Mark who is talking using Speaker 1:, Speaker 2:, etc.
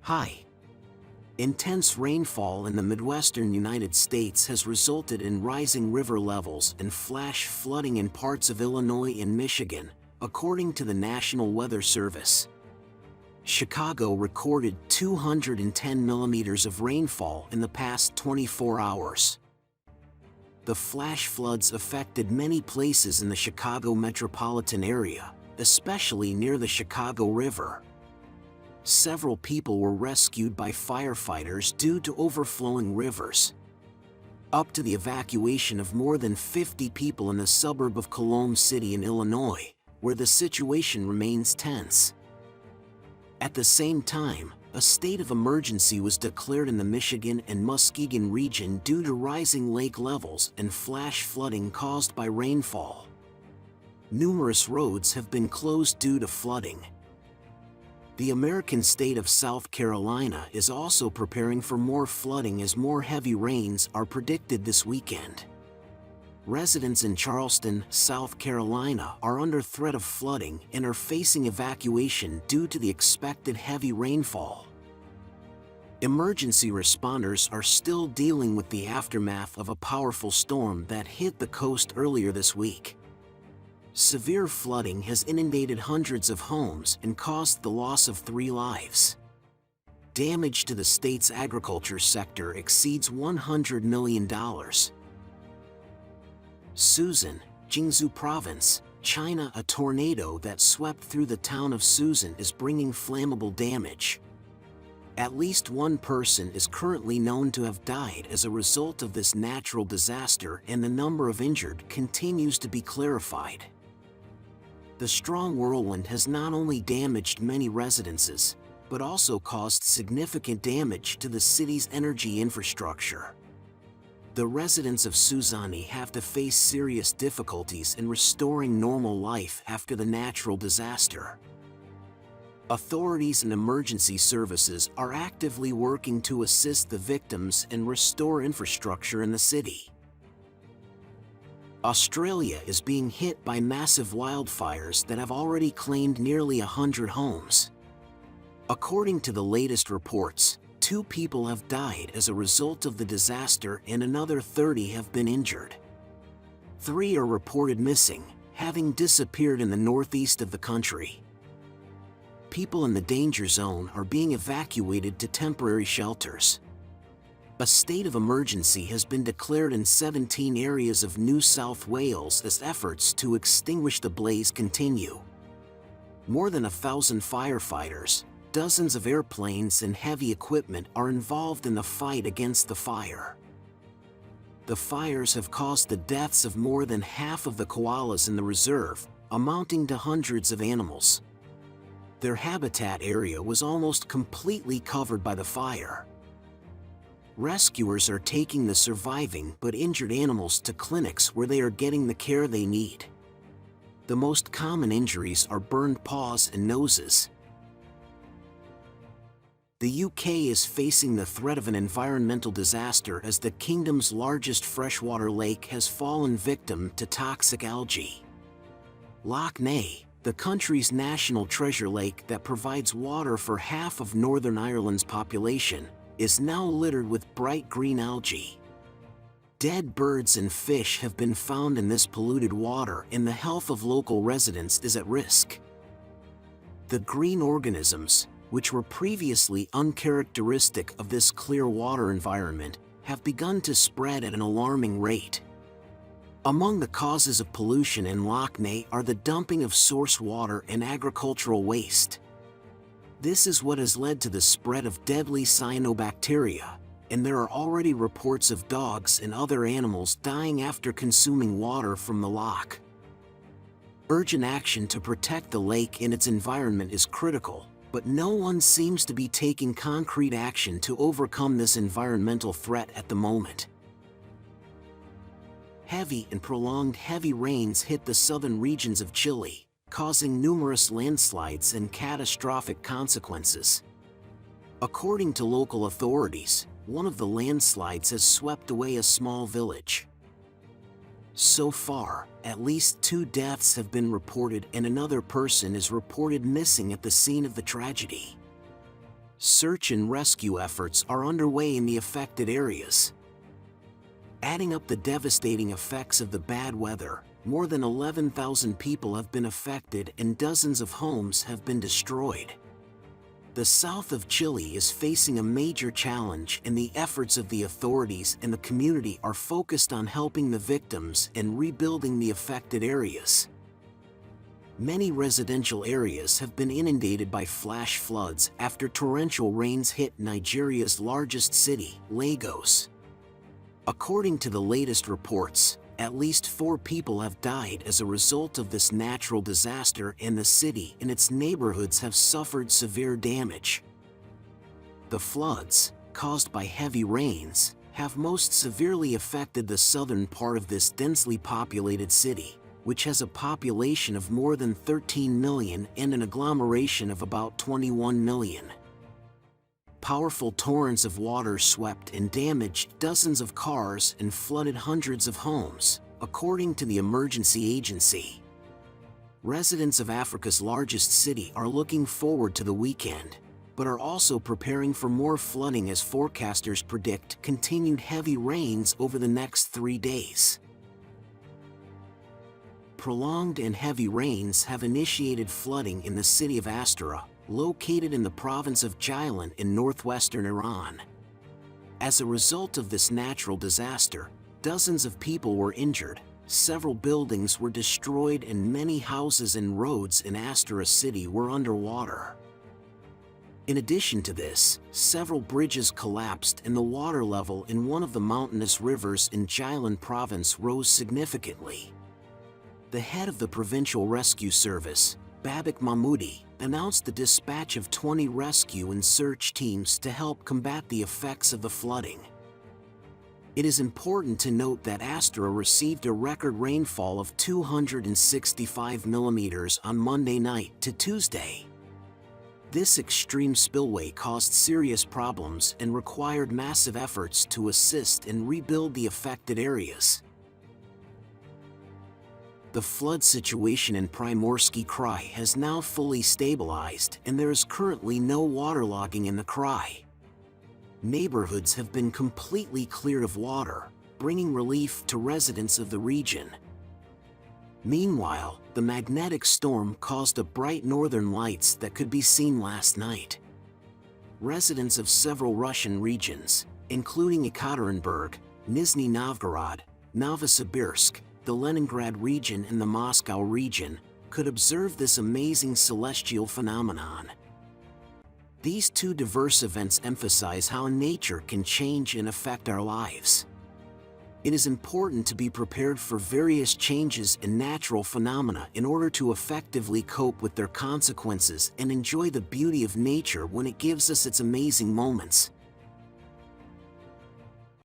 Speaker 1: Hi. Intense rainfall in the Midwestern United States has resulted in rising river levels and flash flooding in parts of Illinois and Michigan, according to the National Weather Service. Chicago recorded 210 millimeters of rainfall in the past 24 hours. The flash floods affected many places in the Chicago metropolitan area, especially near the Chicago River. Several people were rescued by firefighters due to overflowing rivers, up to the evacuation of more than 50 people in the suburb of Cologne City in Illinois, where the situation remains tense. At the same time, a state of emergency was declared in the Michigan and Muskegon region due to rising lake levels and flash flooding caused by rainfall. Numerous roads have been closed due to flooding. The American state of South Carolina is also preparing for more flooding as more heavy rains are predicted this weekend. Residents in Charleston, South Carolina are under threat of flooding and are facing evacuation due to the expected heavy rainfall. Emergency responders are still dealing with the aftermath of a powerful storm that hit the coast earlier this week. Severe flooding has inundated hundreds of homes and caused the loss of 3 lives. Damage to the state's agriculture sector exceeds $100 million. Susan, Jiangsu Province, China. A tornado that swept through the town of Susan is bringing flammable damage. At least one person is currently known to have died as a result of this natural disaster, and the number of injured continues to be clarified. The strong whirlwind has not only damaged many residences, but also caused significant damage to the city's energy infrastructure. The residents of Suzani have to face serious difficulties in restoring normal life after the natural disaster. Authorities and emergency services are actively working to assist the victims and restore infrastructure in the city. Australia is being hit by massive wildfires that have already claimed nearly 100 homes. According to the latest reports, 2 people have died as a result of the disaster and another 30 have been injured. 3 are reported missing, having disappeared in the northeast of the country. People in the danger zone are being evacuated to temporary shelters. A state of emergency has been declared in 17 areas of New South Wales as efforts to extinguish the blaze continue. More than 1,000 firefighters, dozens of airplanes and heavy equipment are involved in the fight against the fire. The fires have caused the deaths of more than half of the koalas in the reserve, amounting to hundreds of animals. Their habitat area was almost completely covered by the fire. Rescuers are taking the surviving but injured animals to clinics where they are getting the care they need. The most common injuries are burned paws and noses. The UK is facing the threat of an environmental disaster as the kingdom's largest freshwater lake has fallen victim to toxic algae. Loch Ness, the country's national treasure lake that provides water for half of Northern Ireland's population, is now littered with bright green algae. Dead birds and fish have been found in this polluted water, and the health of local residents is at risk. The green organisms, which were previously uncharacteristic of this clear water environment, have begun to spread at an alarming rate. Among the causes of pollution in Loch Ness are the dumping of source water and agricultural waste. This is what has led to the spread of deadly cyanobacteria, and there are already reports of dogs and other animals dying after consuming water from the loch. Urgent action to protect the lake and its environment is critical, but no one seems to be taking concrete action to overcome this environmental threat at the moment. Heavy and prolonged heavy rains hit the southern regions of Chile, causing numerous landslides and catastrophic consequences. According to local authorities, one of the landslides has swept away a small village. So far, at least 2 deaths have been reported and another person is reported missing at the scene of the tragedy. Search and rescue efforts are underway in the affected areas. Adding up the devastating effects of the bad weather, more than 11,000 people have been affected and dozens of homes have been destroyed. The south of Chile is facing a major challenge, and the efforts of the authorities and the community are focused on helping the victims and rebuilding the affected areas. Many residential areas have been inundated by flash floods after torrential rains hit Nigeria's largest city, Lagos. According to the latest reports, at least 4 people have died as a result of this natural disaster, and the city and its neighborhoods have suffered severe damage. The floods, caused by heavy rains, have most severely affected the southern part of this densely populated city, which has a population of more than 13 million and an agglomeration of about 21 million. Powerful torrents of water swept and damaged dozens of cars and flooded hundreds of homes, according to the emergency agency. Residents of Africa's largest city are looking forward to the weekend, but are also preparing for more flooding as forecasters predict continued heavy rains over the next 3 days. Prolonged and heavy rains have initiated flooding in the city of Astara, located in the province of Jilin in northwestern Iran. As a result of this natural disaster, dozens of people were injured, several buildings were destroyed, and many houses and roads in Astara city were underwater. In addition to this, several bridges collapsed and the water level in one of the mountainous rivers in Jilin province rose significantly. The head of the Provincial Rescue Service, Babak Mahmoudi, announced the dispatch of 20 rescue and search teams to help combat the effects of the flooding. It is important to note that Astara received a record rainfall of 265 millimeters on Monday night to Tuesday. This extreme spillway caused serious problems and required massive efforts to assist and rebuild the affected areas. The flood situation in Primorsky Krai has now fully stabilized, and there is currently no waterlogging in the Krai. Neighborhoods have been completely cleared of water, bringing relief to residents of the region. Meanwhile, the magnetic storm caused a bright northern lights that could be seen last night. Residents of several Russian regions, including Ekaterinburg, Nizhny Novgorod, Novosibirsk, the Leningrad region and the Moscow region, could observe this amazing celestial phenomenon. These two diverse events emphasize how nature can change and affect our lives. It is important to be prepared for various changes in natural phenomena in order to effectively cope with their consequences and enjoy the beauty of nature when it gives us its amazing moments.